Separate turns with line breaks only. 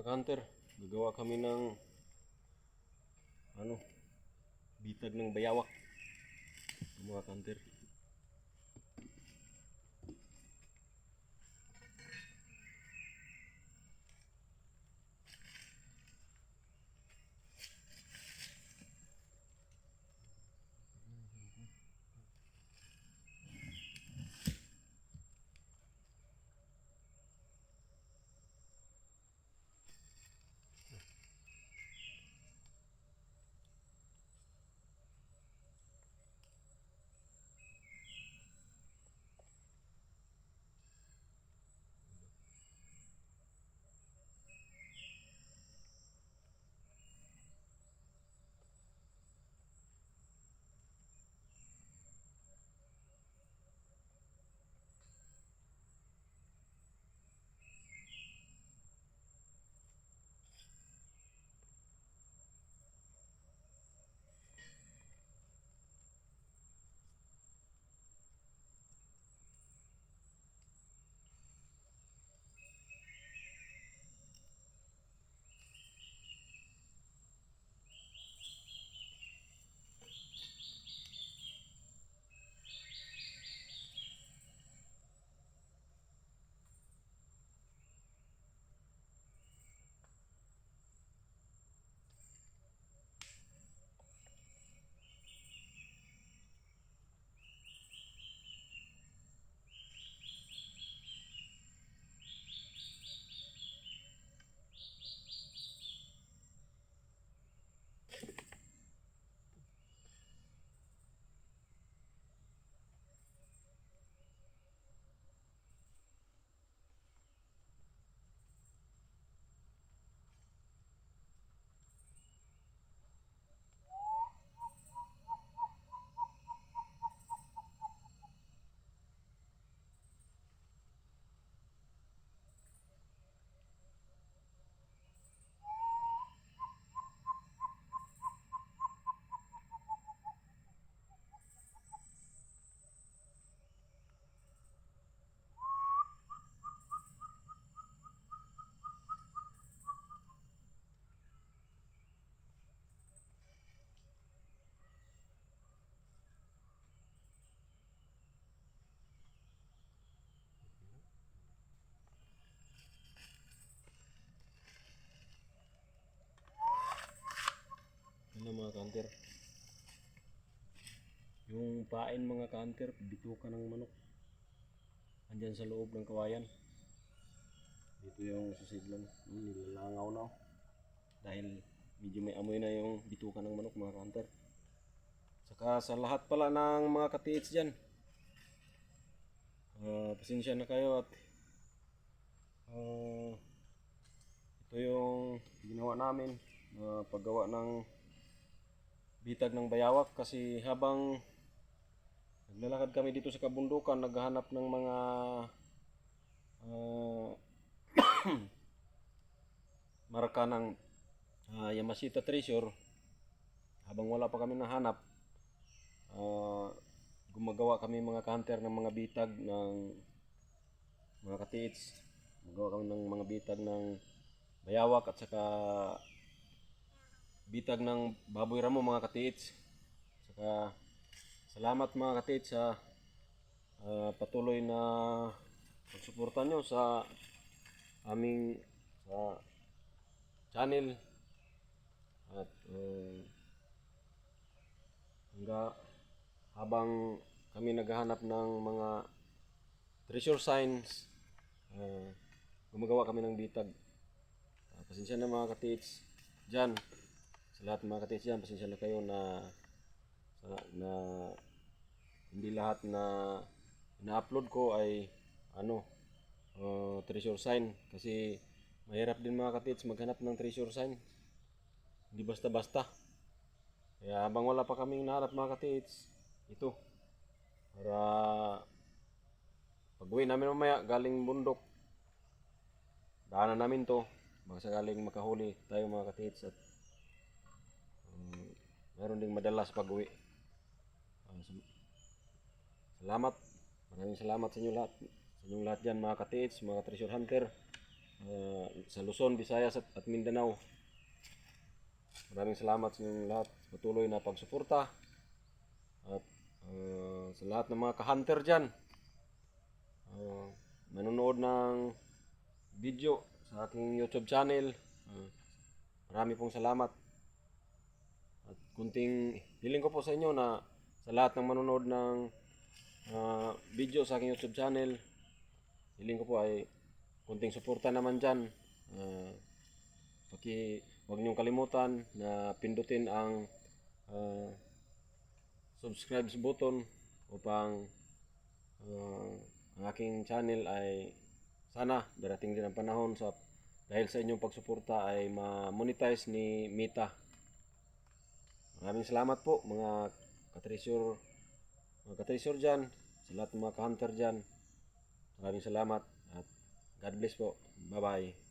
hunter, gagawa kami ng bitag ng bayawak. Mga hunter. Mga hunter, yung pain mga hunter, bitukan ng manok andyan sa loob ng kawayan. Dito yung susidlan, nilalangaw na dahil medyo may amoy na yung bitukan ng manok mga hunter. Saka sa lahat pala ng mga katiits dyan, pasensya na kayo at ito yung ginawa namin, paggawa ng bitag ng bayawak. Kasi habang naglalakad kami dito sa kabundukan, naghahanap ng mga marka ng Yamashita Treasure, habang wala pa kami nahanap, gumagawa kami mga hunter ng mga bitag ng mga katiits. Magawa kami ng mga bitag ng bayawak at saka bitag ng baboy ramo mga katiits. Saka salamat mga katiits sa patuloy na pagsuporta nyo sa aming channel. At habang kami naghahanap ng mga treasure signs, gumagawa kami ng bitag. Pasensya na mga katiits dyan, sa lahat ng mga katiits dyan, pasensya na kayo na hindi lahat na ina-upload ko ay treasure sign. Kasi mahirap din mga katiits maghanap ng treasure sign, hindi basta-basta. Kaya habang wala pa kaming nahanap mga katiits, ito, para pag-uwi namin mamaya galing bundok, daanan namin to, baka sakaling makahuli tayo mga katiits at mayroon ding madalas pag-uwi. Salamat, maraming salamat sa inyo lahat, sa inyong lahat dyan mga katiits, mga treasure hunter. sa Luzon, Visayas at Mindanao. Maraming salamat sa inyong lahat patuloy na pagsuporta at sa lahat ng mga ka-hunter dyan. Nanonood ng video sa aking YouTube channel. Marami pong salamat. At kunting hiling ko po sa inyo na sa lahat ng manonood ng video sa aking YouTube channel, hiling ko po ay kunting suporta naman dyan. Huwag niyong kalimutan na pindutin ang subscribe button upang ang aking channel ay sana darating din ang panahon dahil sa inyong pagsuporta ay ma-monetize ni Meta. Maraming salamat po mga ka-treasure dyan, sa lahat ng mga ka-hunter dyan. Maraming salamat at God bless po. Bye bye.